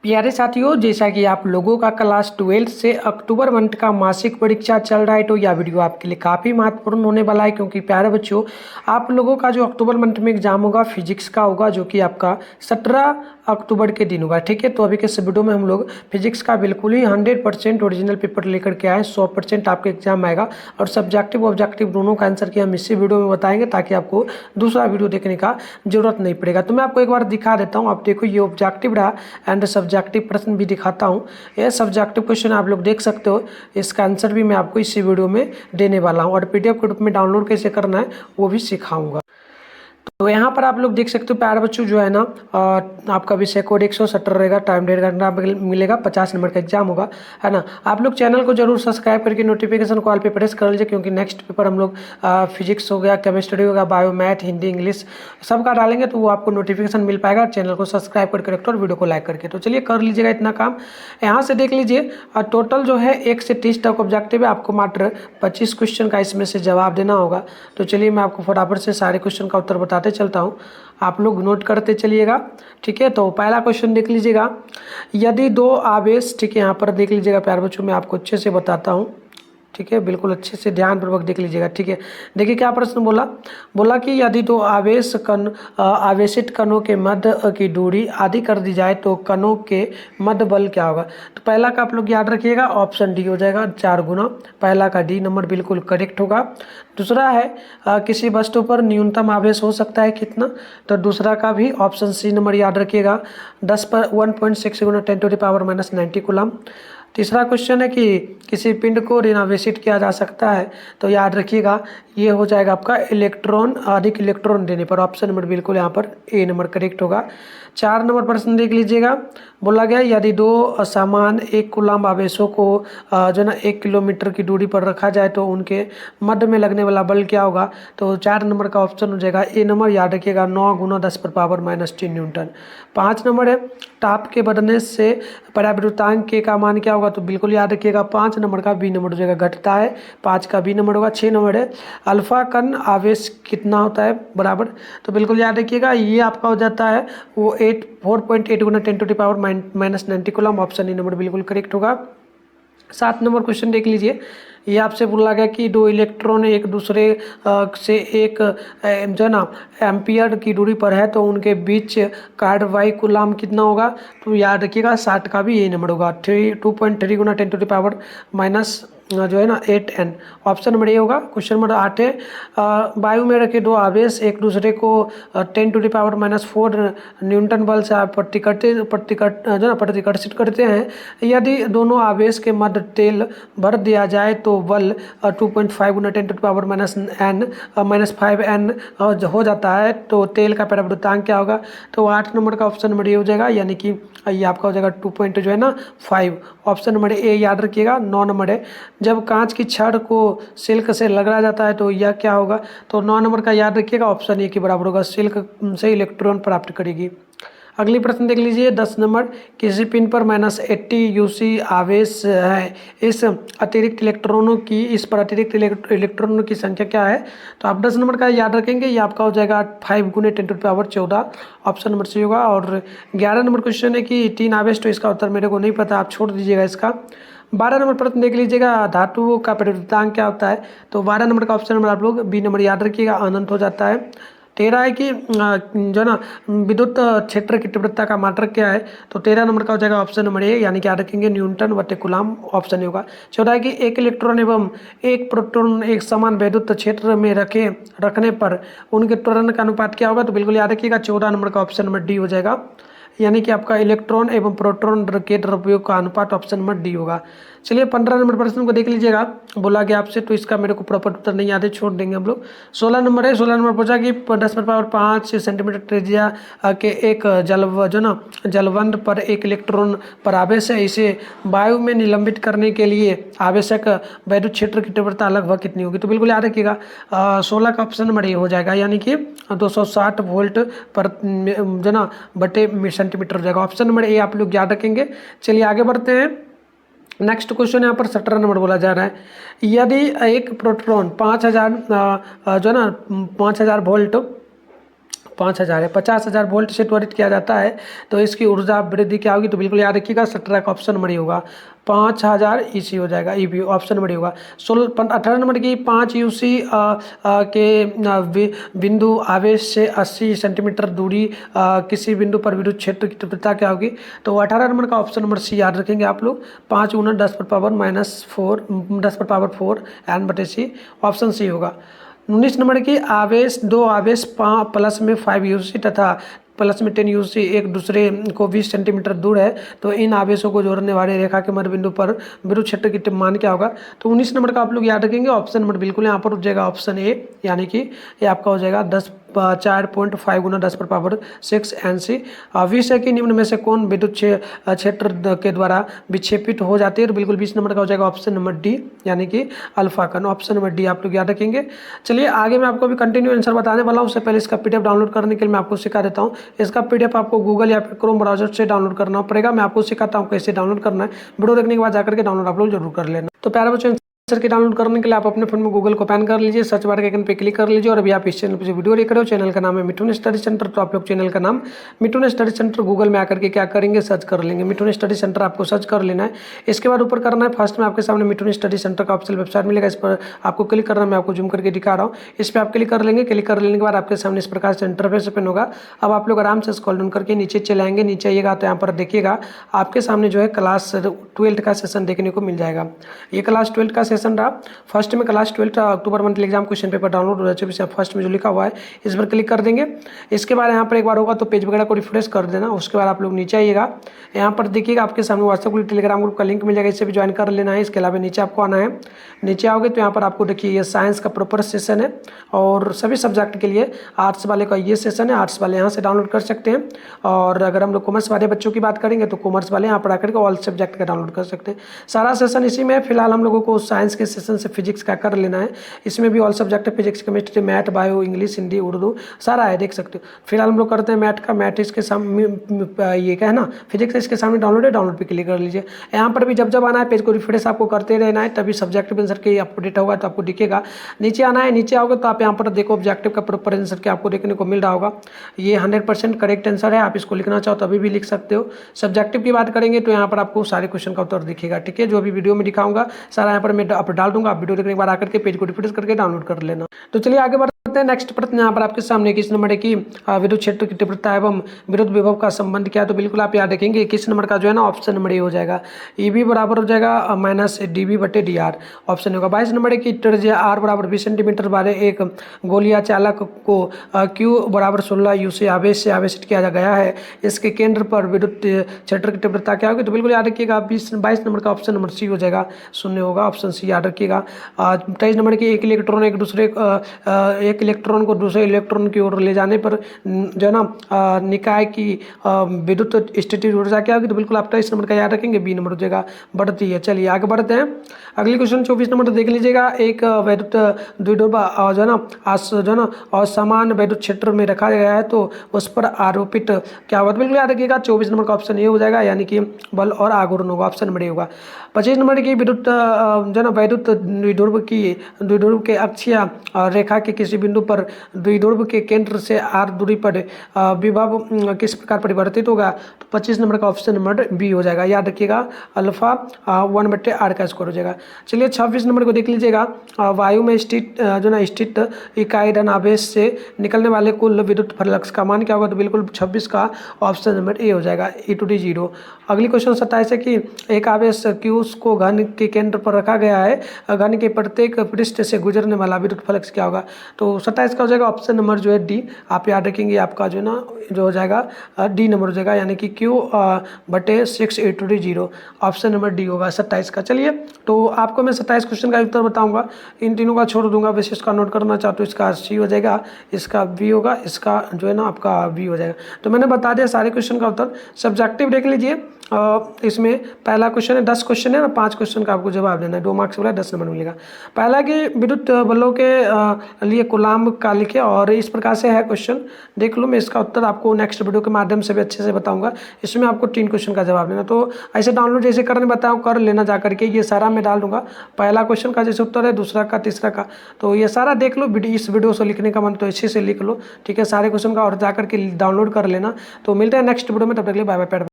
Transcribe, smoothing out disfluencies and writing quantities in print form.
प्यारे साथियों, जैसा कि आप लोगों का क्लास 12 से अक्टूबर मंथ का मासिक परीक्षा चल रहा है, तो यह वीडियो आपके लिए काफ़ी महत्वपूर्ण होने वाला है। क्योंकि प्यारे बच्चों, आप लोगों का जो अक्टूबर मंथ में एग्जाम होगा फिजिक्स का होगा, जो कि आपका 17 अक्टूबर के दिन होगा। ठीक है, तो अभी के इस वीडियो में हम लोग फिजिक्स का बिल्कुल ही 100% ओरिजिनल पेपर लेकर के आए। 100% आपके एग्जाम आएगा और सब्जेक्टिव ऑब्जेक्टिव दोनों का आंसर की हम इसी वीडियो में बताएंगे, ताकि आपको दूसरा वीडियो देखने का जरूरत नहीं पड़ेगा। तो मैं आपको एक बार दिखा देता हूँ। आप देखो, ये ऑब्जेक्टिव रहा एंड सब्जेक्टिव प्रश्न भी दिखाता हूँ। ये सब्जेक्टिव क्वेश्चन आप लोग देख सकते हो, इसका आंसर भी मैं आपको इसी वीडियो में देने वाला हूँ और पीडीएफ के रूप में डाउनलोड कैसे करना है वो भी सिखाऊंगा। तो यहाँ पर आप लोग देख सकते हो प्यारे बच्चों, जो है ना आपका विषय कोड 170 रहेगा। टाइम 1.5 घंटा मिलेगा। 50 नंबर का एग्जाम होगा, है ना। आप लोग चैनल को जरूर सब्सक्राइब करके नोटिफिकेशन कॉल पे प्रेस कर लीजिए, क्योंकि नेक्स्ट पेपर हम लोग फिजिक्स हो गया, केमिस्ट्री हो गया, बायो, मैथ, हिंदी, इंग्लिश सबका डालेंगे, तो वो आपको नोटिफिकेशन मिल पाएगा। चैनल को सब्सक्राइब करके रखो और वीडियो को लाइक करके। तो चलिए कर लीजिएगा इतना काम। यहाँ से देख लीजिए, टोटल जो है 1 से 30 तक ऑब्जेक्टिव है। आपको मात्र 25 क्वेश्चन का इसमें से जवाब देना होगा। तो चलिए मैं आपको फटाफट से सारे क्वेश्चन का उत्तर बताते चलता हूँ, आप लोग नोट करते चलिएगा। ठीक है, तो पहला क्वेश्चन देख लीजिएगा। यदि दो आवेश, ठीक है, यहाँ पर देख लीजिएगा प्यारे बच्चों, मैं आपको अच्छे से बताता हूँ। ठीक है, बिल्कुल अच्छे से ध्यानपूर्वक देख लीजिएगा। ठीक है, देखिए क्या प्रश्न बोला। बोला कि यदि दो आवेशित कणों के मध्य की दूरी आधी कर दी जाए तो कणों के मध्य बल क्या होगा। तो पहला का आप लोग याद रखिएगा, ऑप्शन डी हो जाएगा, 4 गुना। पहला का डी नंबर बिल्कुल करेक्ट होगा। दूसरा है किसी वस्तु पर न्यूनतम आवेश हो सकता है कितना, तो दूसरा का भी ऑप्शन सी नंबर याद रखिएगा, 10 पर 1.6 गुना 10⁻⁻90 कूलम। तीसरा क्वेश्चन है कि किसी पिंड को ऋणावेशित किया जा सकता है, तो याद रखिएगा ये हो जाएगा आपका इलेक्ट्रॉन, अधिक इलेक्ट्रॉन देने पर। ऑप्शन नंबर बिल्कुल यहाँ पर ए नंबर करेक्ट होगा। 4 नंबर प्रश्न देख लीजिएगा। बोला गया यदि दो समान 1 कूलम आवेशों को जो ना 1 किलोमीटर की दूरी पर रखा जाए तो उनके मध्य में लगने वाला बल क्या होगा। तो 4 नंबर का ऑप्शन हो जाएगा ए नंबर, याद रखिएगा, 9 गुना 10⁻³ न्यूटन। 5 नंबर है ताप के बढ़ने से पराविद्युतांक के का मान क्या होगा, तो बिल्कुल याद रखिएगा 5 नंबर का बी नंबर हो जाएगा, घटता है। 5 का बी नंबर होगा। 6 नंबर है अल्फा कण आवेश कितना होता है बराबर, तो बिल्कुल याद रखिएगा ये आपका हो जाता है वो 4.8 गुना 10⁻⁻90 कूलम। ऑप्शन ए नंबर बिल्कुल करेक्ट होगा। 7 नंबर क्वेश्चन देख लीजिए। ये आपसे बोला गया कि दो इलेक्ट्रॉन एक दूसरे से एक जो है ना एम्पियर की दूरी पर है, तो उनके बीच कार्रवाई कूलम कितना होगा, तो याद रखिएगा 60 का भी ये नंबर होगा, 2.3 गुना 10⁻⁻ जो है ना 8n। ऑप्शन नंबर ए होगा। क्वेश्चन नंबर 8 है वायु में रखे दो आवेश एक दूसरे को 10⁻⁻4 न्यूटन बल से प्रतिकर्षित करते हैं। यदि दोनों आवेश के मध्य तेल भर दिया जाए तो बल 2.5 गुना 10⁻⁻n हो जाता है, तो तेल का परावर्तनांक क्या होगा। तो 8 नंबर का ऑप्शन नंबर ए हो जाएगा, यानी कि ये आपका हो जाएगा 2.5। ऑप्शन नंबर ए याद रखिएगा। 9 नंबर है जब कांच की छड़ को सिल्क से लगाया जाता है तो यह क्या होगा, तो 9 नंबर का याद रखिएगा, ऑप्शन ए के बराबर होगा, सिल्क से इलेक्ट्रॉन प्राप्त करेगी। अगली प्रश्न देख लीजिए 10 नंबर। किसी पिन पर -80 यूसी आवेश है, इस पर अतिरिक्त इलेक्ट्रॉनों की संख्या क्या है, तो आप 10 नंबर का याद रखेंगे, ये आपका हो जाएगा 5 गुने 10⁻14। ऑप्शन नंबर सी होगा। और 11 नंबर क्वेश्चन है कि 3 आवेश, तो इसका उत्तर मेरे को नहीं पता, आप छोड़ दीजिएगा इसका। 12 नंबर प्रश्न देख लीजिएगा, धातुओं का परावर्तनांक क्या होता है, तो 12 नंबर का ऑप्शन नंबर आप लोग बी नंबर याद रखिएगा, अनंत हो जाता है। 13 है कि जो ना विद्युत क्षेत्र की तीव्रता का मात्रक क्या है, तो 13 नंबर का हो जाएगा ऑप्शन नंबर ए, यानी कि याद रखेंगे न्यूटन बटे कूलम। ऑप्शन होगा। 14 है कि एक इलेक्ट्रॉन एवं एक प्रोटॉन एक समान विद्युत क्षेत्र में रखने पर उनके त्वरण का अनुपात क्या होगा, तो बिल्कुल याद रखिएगा 14 नंबर का ऑप्शन नंबर डी हो जाएगा, यानी कि आपका इलेक्ट्रॉन एवं प्रोटॉन के द्रव्यों का अनुपात ऑप्शन नंबर डी होगा। चलिए 15 नंबर प्रश्न को देख लीजिएगा। बोला गया आपसे, तो इसका मेरे को प्रॉपर उत्तर नहीं याद है, छोड़ देंगे हम लोग। 16 नंबर है। 16 नंबर पूछा कि 10⁻5 सेंटीमीटर त्रिज्या के एक जलवंत पर एक इलेक्ट्रॉन पर आवेश है, इसे वायु में निलंबित करने के लिए आवश्यक वैद्युत क्षेत्र की तीव्रता लगभग कितनी होगी, तो बिल्कुल याद रखिएगा 16 का ऑप्शन नंबर ए हो जाएगा, यानी कि 260 वोल्ट पर बटे सेंटीमीटर हो जाएगा। ऑप्शन नंबर ए आप लोग याद रखेंगे। चलिए आगे बढ़ते हैं। नेक्स्ट क्वेश्चन यहाँ पर 17 नंबर बोला जा रहा है। यदि एक प्रोटॉन 5000 5000 वोल्ट 5000 है। 50,000 वोल्ट से त्वरित किया जाता है तो इसकी ऊर्जा वृद्धि क्या होगी, तो बिल्कुल याद रखिएगा 17 का ऑप्शन नंबर होगा 5000 ईसी हो जाएगा, ईवी ऑप्शन नंबर होगा। 18 नंबर की 5 यूसी के बिंदु आवेश से 80 सेंटीमीटर दूरी किसी बिंदु पर विद्युत क्षेत्र की तीव्रता क्या होगी, तो 18 नंबर का ऑप्शन नंबर सी याद रखेंगे आप लोग। 5 × 10⁻⁻4 10⁴ एन बटे सी, ऑप्शन सी होगा। 19 नंबर की आवेश दो आवेश प्लस में 5 यूसी तथा प्लस में 10 यूसी एक दूसरे को 20 सेंटीमीटर दूर है तो इन आवेशों को जोड़ने वाली रेखा के मध्य बिंदु पर विद्युत क्षेत्र की मान क्या होगा, तो 19 नंबर का आप लोग याद रखेंगे। ऑप्शन नंबर बिल्कुल यहाँ पर हो जाएगा ऑप्शन ए, यानी कि ये आपका हो जाएगा 4.5 × 10⁻6 एनसी। 20 है कि निम्न में से कौन विद्युत क्षेत्र के द्वारा विक्षेपित हो जाती है, तो बिल्कुल 20 नंबर का हो जाएगा ऑप्शन नंबर डी, यानी कि अल्फा कण, ऑप्शन नंबर डी आप लोग याद रखेंगे। चलिए आगे मैं आपको भी कंटिन्यू आंसर बताने वाला हूँ, उससे पहले इसका पीडीएफ डाउनलोड करने के लिए मैं आपको सिखा देता हूँ। इसका पीडीएफ आपको गूगल या फिर क्रोम ब्राउजर से डाउनलोड करना पड़ेगा। मैं आपको सिखाता हूँ कैसे डाउनलोड करना है, वीडियो देखने के बाद जाकर के डाउनलोड आप लोग जरूर कर लेना। तो प्यारे बच्चों, आंसर की डाउनलोड करने के लिए आप अपने फोन में गूगल को ओपन कर लीजिए, सर्च बार के आइकन पे क्लिक कर लीजिए और अभी आप इस चैनल पे जो वीडियो देख रहे हो चैनल का नाम है मिठुन स्टडी सेंटर। तो आप लोग चैनल का नाम मिठुन स्टडी सेंटर गूगल में आकर के क्या करेंगे, सर्च कर लेंगे। मिठुन स्टडी सेंटर आपको सर्च कर लेना है। इसके बाद ऊपर करना है, फर्स्ट में आपके सामने मिठुन स्टडी सेंटर का ऑफिशियल वेबसाइट मिलेगा, इस पर आपको क्लिक करना है। मैं आपको जूम करके दिखा रहा हूँ, इस पर आप क्लिक कर लेंगे। क्लिक कर लेने के बाद आपके सामने इस प्रकार से इंटरफेस ओपन होगा। अब आप लोग आराम से स्क्रॉल डाउन करके नीचे चले आएंगे। नीचे आइएगा तो यहाँ पर देखिएगा आपके सामने जो है क्लास 12 का सेशन देखने को मिल जाएगा। ये क्लास 12 का सेशन रहा। फर्स्ट में क्लास 12 अक्टूबर monthly exam question paper download हो जाए, फर्स्ट में जो लिखा हुआ है इस पर क्लिक कर देंगे। इसके बाद यहाँ पर एक बार होगा तो पेज वगैरह को रिफ्रेश कर देना। उसके बाद आप लोग नीचे आइएगा, यहाँ पर देखिएगा आपके सामने व्हाट्सएप ग्रुप टेलीग्राम ग्रुप का लिंक मिल जाएगा, इससे भी ज्वाइन कर लेना है। इसके अलावा नीचे आपको आना है। नीचे आओगे तो यहाँ पर आपको देखिए ये साइंस का प्रॉपर सेशन है और सभी सब्जेक्ट के लिए आर्ट्स वाले का ये सेशन है, आर्ट्स वाले यहाँ से डाउनलोड कर सकते हैं। और अगर हम लोग कॉमर्स वाले बच्चों की बात करेंगे तो कॉमर्स वाले यहाँ पर आकर के ऑल सब्जेक्ट का डाउनलोड कर सकते हैं। सारा सेशन इसी में। फिलहाल हम लोगों को साइंस के सेशन से फिजिक्स का कर लेना है। इसमें भी ऑल सब्जेक्ट है, physics chemistry math bio English Hindi Urdu सारा है, देख सकते हो। फिलहाल हम लोग करते हैं मैथ का। मैथ इसके सामने ये क्या है ना, फिजिक्स इसके सामने डाउनलोड है, डाउनलोड पे क्लिक कर लीजिए। यहाँ पर भी जब जब आना है पेज को रिफ्रेश आपको करते रहना है, तभी सब्जेक्ट आंसर के अपडेट होगा तो आपको दिखेगा। नीचे आना है, नीचे आओगे तो आप यहाँ पर देखो ऑब्जेक्टिव का प्रॉपर आंसर क्या आपको देखने को मिल रहा होगा। ये 100% करेक्ट आंसर है। आप इसको लिखना चाहो तो अभी भी लिख सकते हो। सब्जेक्टिव की बात करेंगे तो यहाँ पर आपको सारे क्वेश्चन का उत्तर दिखेगा, ठीक है। जो अभी वीडियो में दिखाऊंगा सारा यहाँ पर मैं डाल दूंगा। आप वीडियो देखने के बाद आकर के पेज को रिफ्रेश करके डाउनलोड कर लेना। तो चलिए आगे बढ़ते हैं। नेक्स्ट प्रश्न यहाँ पर आपके सामने 21 नंबर है कि विद्युत क्षेत्र की तीव्रता एवं विद्युत विभव का संबंध क्या है, तो बिल्कुल आप याद रखेंगे 21 नंबर का जो है ना ऑप्शन नंबर ए हो जाएगा। ईबी बराबर हो जाएगा -dB/dr, ऑप्शन होगा। 22 नंबर है कि त्रिज्या r बराबर 20 सेंटीमीटर वाले एक गोलिया चालक को Q बराबर 16 यूसी आवेश से आवेशित किया गया है। इसके केंद्र पर विद्युत क्षेत्र की तीव्रता क्या होगी, तो बिल्कुल याद रखिएगा 22 नंबर का ऑप्शन नंबर सी हो जाएगा, 0 होगा, ऑप्शन सी याद रखिएगा। 23 नंबर की एक इलेक्ट्रॉन को दूसरे इलेक्ट्रॉन की ओर ले जाने पर जो है ना निकाय की विद्युत स्थिति ऊर्जा क्या होगी, तो बिल्कुल आप 23 नंबर का याद रखेंगे, बी नंबर हो जाएगा, बढ़ती है। चलिए आगे बढ़ते हैं। अगली क्वेश्चन 24 नंबर देख लीजिएगा। एक वैद्युत द्विध्रुव जो है ना असमान वैद्युत क्षेत्र में रखा गया है तो उस पर आरोपित क्या होगा, तो बिल्कुल याद रखिएगा 24 नंबर का ऑप्शन ये हो जाएगा, यानी कि बल और आघूर्ण होगा, ऑप्शन नंबर ए होगा। 25 नंबर की विद्युत जो है ना वैद्युत द्विध्रुव के अक्षीय रेखा के किसी बिंदु पर द्विध्रुव के केंद्र से r दूरी पर विभव किस प्रकार परिवर्तित होगा, तो 25 नंबर का ऑप्शन नंबर बी हो जाएगा, याद रखिएगा अल्फा 1/r का स्क्वायर हो जाएगा। चलिए 26 नंबर को देख लीजिएगा। वायु में स्थित इकाई धन आवेश से निकलने वाले कुल विद्युत फ्लक्स का मान क्या होगा, तो बिल्कुल 26 का ऑप्शन नंबर ए हो जाएगा, E/0। अगली क्वेश्चन 27 है कि एक आवेश Q को घन के केंद्र पर रखा गया है, घन के प्रत्येक पृष्ठ से गुजरने वाला विद्युत फ्लक्स क्या होगा, तो 27 का हो जाएगा ऑप्शन नंबर जो है डी, आप याद रखेंगे आपका जो है ना जो हो जाएगा डी नंबर हो जाएगा, यानी कि Q/6 E/0, option number D होगा 27 का। चलिए तो आपको मैं 27 क्वेश्चन का उत्तर बताऊंगा, इन तीनों का छोड़ दूंगा, वैसे इसका नोट करना चाहते तो इसका सी हो जाएगा, इसका बी होगा, इसका जो है ना आपका बी हो जाएगा। तो मैंने बता दिया सारे क्वेश्चन का उत्तर। सब्जेक्टिव देख लीजिए, इसमें पहला क्वेश्चन है, 10 क्वेश्चन है ना, 5 क्वेश्चन का आपको जवाब देना है, 2 मार्क्स वाला 10 नंबर मिलेगा। पहला कि विद्युत बल्बों के लिए कूलाम्ब का लिखे, और इस प्रकार से है क्वेश्चन, देख लो। मैं इसका उत्तर आपको नेक्स्ट वीडियो के माध्यम से भी अच्छे से बताऊंगा। इसमें आपको 3 क्वेश्चन का जवाब देना, तो ऐसे डाउनलोड जैसे करने बताऊँ कर लेना जा करके, ये सारा मैं डाल दूंगा। पहला क्वेश्चन का जैसे उत्तर है, दूसरा का, तीसरा का, तो ये सारा देख लो। इस वीडियो से लिखने का मन तो अच्छे से लिख लो, ठीक है, सारे क्वेश्चन का, और जा करके डाउनलोड कर लेना। तो मिलते हैं नेक्स्ट वीडियो में, तब तक के लिए बाय बाय।